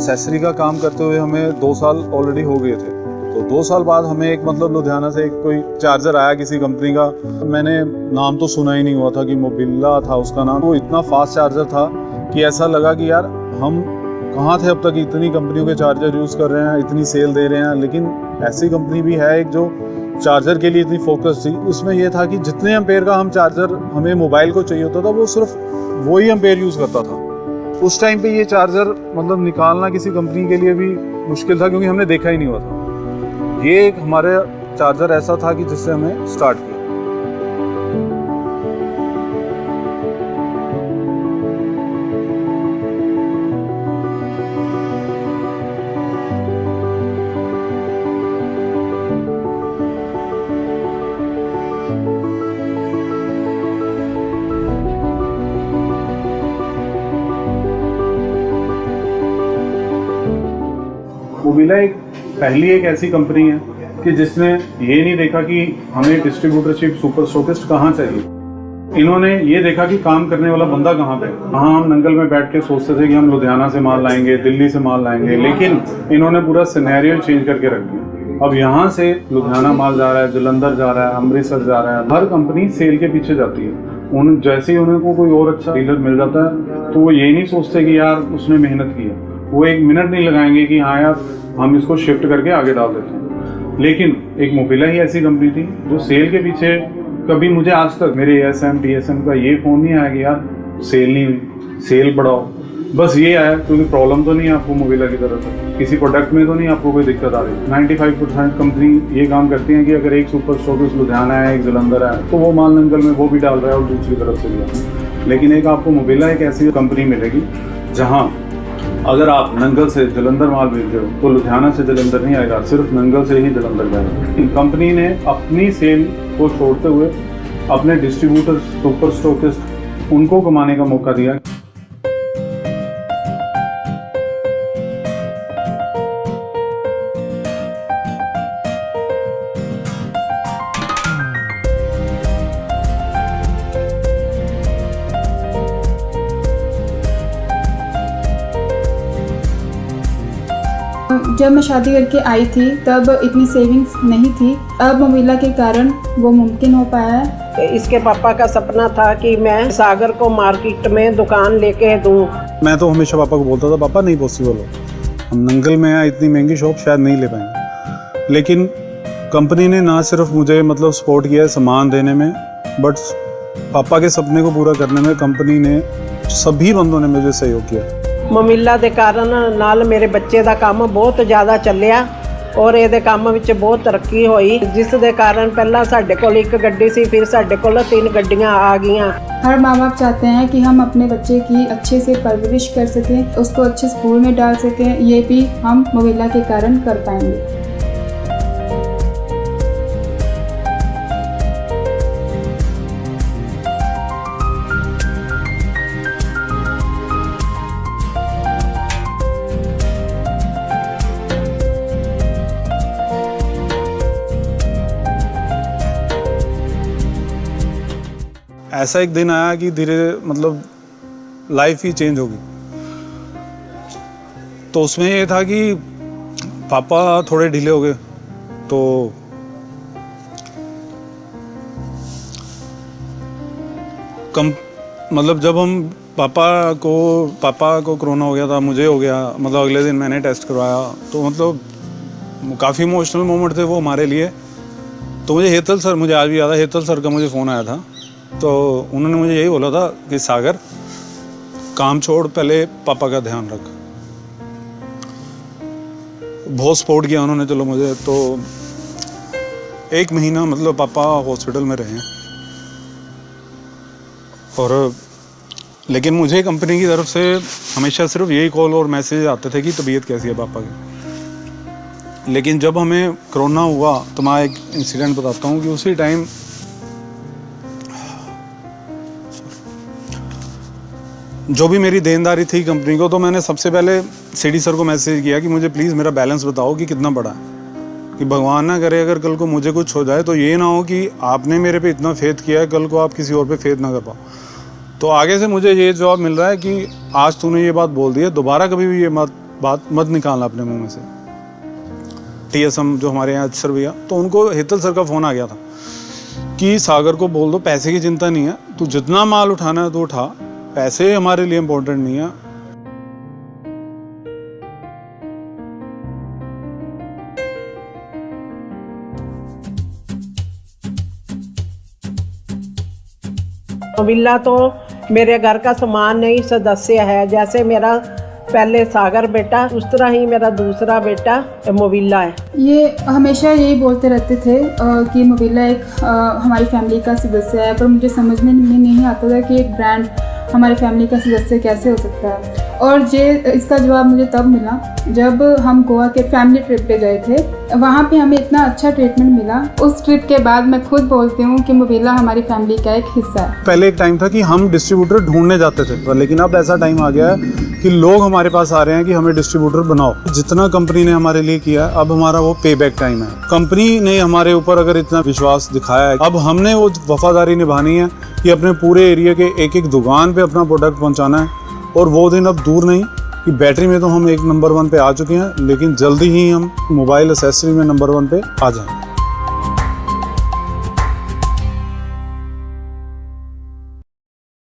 Accessory का काम करते हुए हमें 2 साल ऑलरेडी हो गए थे। तो 2 साल बाद हमें एक मतलब लुधियाना से एक कोई चार्जर आया किसी कंपनी का। मैंने नाम तो सुना ही नहीं हुआ था कि मोबिला था उसका नाम। वो इतना फास्ट चार्जर था कि ऐसा लगा कि यार हम कहाँ थे अब तक, इतनी कंपनियों के चार्जर यूज़ कर रहे हैं, इतनी सेल दे रहे हैं, लेकिन ऐसी कंपनी भी है एक जो चार्जर के लिए इतनी फोकस थी। उसमें ये था कि जितने एम्पेयर का हम चार्जर हमें मोबाइल को चाहिए होता था वो सिर्फ वही एम्पेयर यूज़ करता था। उस टाइम पे ये चार्जर मतलब निकालना किसी कंपनी के लिए भी मुश्किल था क्योंकि हमने देखा ही नहीं हुआ था। ये एक हमारे चार्जर ऐसा था कि जिससे हमें स्टार्ट किया। मोबिला पहली एक ऐसी कंपनी है कि जिसने ये नहीं देखा कि हमें डिस्ट्रीब्यूटरशिप सुपर स्टॉकिस्ट कहाँ चाहिए। इन्होंने ये देखा कि काम करने वाला बंदा कहाँ पे। हाँ, हम नंगल में बैठ के सोचते थे कि हम लुधियाना से माल लाएंगे, दिल्ली से माल लाएंगे, लेकिन इन्होंने पूरा सिनेरियो चेंज करके रख दिया। अब यहाँ से लुधियाना माल जा रहा है, जालंधर जा रहा है, अमृतसर जा रहा है। हर कंपनी सेल के पीछे जाती है। जैसे ही उन्हें को कोई और अच्छा डीलर मिल जाता है तो वो ये नहीं सोचते कि यार उसने मेहनत की है। वो 1 मिनट नहीं लगाएंगे कि हाँ यार हम इसको शिफ्ट करके आगे डाल देते हैं। लेकिन एक मोबिला ही ऐसी कंपनी थी जो सेल के पीछे कभी मुझे आज तक मेरे ASM TSM का ये फ़ोन नहीं आया कि यार सेल नहीं हुई, सेल बढ़ाओ। बस ये आया क्योंकि प्रॉब्लम तो नहीं है आपको मोबिला की तरफ से, किसी प्रोडक्ट में तो नहीं आपको कोई दिक्कत आ रही। 95% कंपनी ये काम करती है कि अगर एक सुपर स्टॉकिस्ट लुधियाना है, एक जालंधर है, तो वो माल नंगल में वो भी डाल रहा है और दूसरी तरफ से भी डाल रहा है। लेकिन एक आपको मोबिला एक ऐसी कंपनी मिलेगी जहाँ अगर आप नंगल से जालंधर माल भेज रहे हो तो लुधियाना से जालंधर नहीं आएगा, सिर्फ नंगल से ही जालंधर जाएगा। कंपनी ने अपनी सेल को छोड़ते हुए अपने डिस्ट्रीब्यूटर सुपर स्टॉकिस्ट उनको कमाने का मौका दिया। जब मैं शादी करके आई थी तब इतनी सेविंग्स नहीं थी। अब मोबिला के कारण वो मुमकिन हो पाया है। इसके पापा का सपना था कि मैं सागर को मार्केट में दुकान लेके दूं। मैं तो हमेशा पापा को बोलता था पापा नहीं पॉसिबल हो, हम नंगल में हैं, इतनी महंगी शॉप शायद नहीं ले पाएंगे। लेकिन कंपनी ने ना सिर्फ मुझे मतलब सपोर्ट किया है सामान देने में, बट पापा के सपने को पूरा करने में कंपनी ने सभी बंदों ने मुझे सहयोग किया। मोबिला ਦੇ ਕਾਰਨ ਨਾਲ ਮੇਰੇ ਬੱਚੇ ਦਾ ਕੰਮ ਬਹੁਤ ਜ਼ਿਆਦਾ ਚੱਲਿਆ ਔਰ ਇਹਦੇ ਕੰਮ ਵਿੱਚ ਬਹੁਤ ਤਰੱਕੀ ਹੋਈ, ਜਿਸ ਦੇ ਕਾਰਨ ਪਹਿਲਾਂ ਸਾਡੇ ਕੋਲ 1 ਗੱਡੀ ਸੀ, फिर ਸਾਡੇ ਕੋਲ 3 ਗੱਡੀਆਂ आ गईं। हर माँ बाप चाहते हैं कि हम अपने बच्चे की अच्छे से परवरिश कर सकें, उसको अच्छे स्कूल में डाल सकें। ये भी हम मोबिला के कारण कर पाएंगे। ऐसा एक दिन आया कि धीरे मतलब लाइफ ही चेंज होगी। तो उसमें ये था कि पापा थोड़े ढीले हो गए। तो मतलब जब हम पापा को कोरोना हो गया था, मुझे हो गया, मतलब अगले दिन मैंने टेस्ट करवाया, तो मतलब काफ़ी इमोशनल मोमेंट थे वो हमारे लिए। तो मुझे हेतल सर, मुझे आज भी याद है, हेतल सर का मुझे फ़ोन आया था। तो उन्होंने मुझे यही बोला था कि सागर काम छोड़, पहले पापा का ध्यान रख। बहुत सपोर्ट किया उन्होंने। चलो मुझे तो 1 महीना मतलब पापा हॉस्पिटल में रहे। और लेकिन मुझे कंपनी की तरफ से हमेशा सिर्फ यही कॉल और मैसेज आते थे कि तबीयत कैसी है पापा की। लेकिन जब हमें कोरोना हुआ तो मैं एक इंसिडेंट बताता हूँ कि उसी टाइम जो भी मेरी देनदारी थी कंपनी को, तो मैंने सबसे पहले CD सर को मैसेज किया कि मुझे प्लीज़ मेरा बैलेंस बताओ कि कितना बड़ा है, कि भगवान ना करे अगर कल को मुझे कुछ हो जाए तो ये ना हो कि आपने मेरे पे इतना फेथ किया है, कल को आप किसी और पे फेथ ना कर पाओ। तो आगे से मुझे ये जवाब मिल रहा है कि आज तूने ये बात बोल दी है, दोबारा कभी भी ये बात बात मत निकालना अपने मुंह में से। TSM जो हमारे यहाँ सर भैया, तो उनको हेतल सर का फ़ोन आ गया था कि सागर को बोल दो पैसे की चिंता नहीं है, तू जितना माल उठाना है तो उठा, पैसे हमारे लिए इम्पोर्टेंट नहीं है। मोबिला तो मेरे घर का सामान नहीं सदस्य है। जैसे मेरा पहले सागर बेटा, उस तरह ही मेरा दूसरा बेटा मोबिला है। ये हमेशा यही बोलते रहते थे कि मोबिला एक हमारी फैमिली का सदस्य है, पर मुझे समझ में नहीं आता था कि एक ब्रांड हमारी फैमिली का सदस्य कैसे हो सकता है। और इसका जवाब मुझे तब मिला जब हम गोवा के फैमिली ट्रिप पे गए थे। वहाँ पे हमें इतना अच्छा ट्रीटमेंट मिला। उस ट्रिप के बाद मैं खुद बोलती हूँ कि मोबिला हमारी फैमिली का एक हिस्सा है। पहले एक टाइम था कि हम डिस्ट्रीब्यूटर ढूंढने जाते थे, लेकिन अब ऐसा टाइम आ गया है कि लोग हमारे पास आ रहे हैं कि हमें डिस्ट्रीब्यूटर बनाओ। जितना कंपनी ने हमारे लिए किया, अब हमारा वो पे बैक टाइम है। कंपनी ने हमारे ऊपर अगर इतना विश्वास दिखाया है, अब हमने वो वफादारी निभानी है कि अपने पूरे एरिया के एक एक दुकान पे अपना प्रोडक्ट पहुंचाना है। और वो दिन अब दूर नहीं कि बैटरी में तो हम 1 नंबर 1 पे आ चुके हैं, लेकिन जल्दी ही हम मोबाइल एक्सेसरी में नंबर 1 पे आ जाएंगे।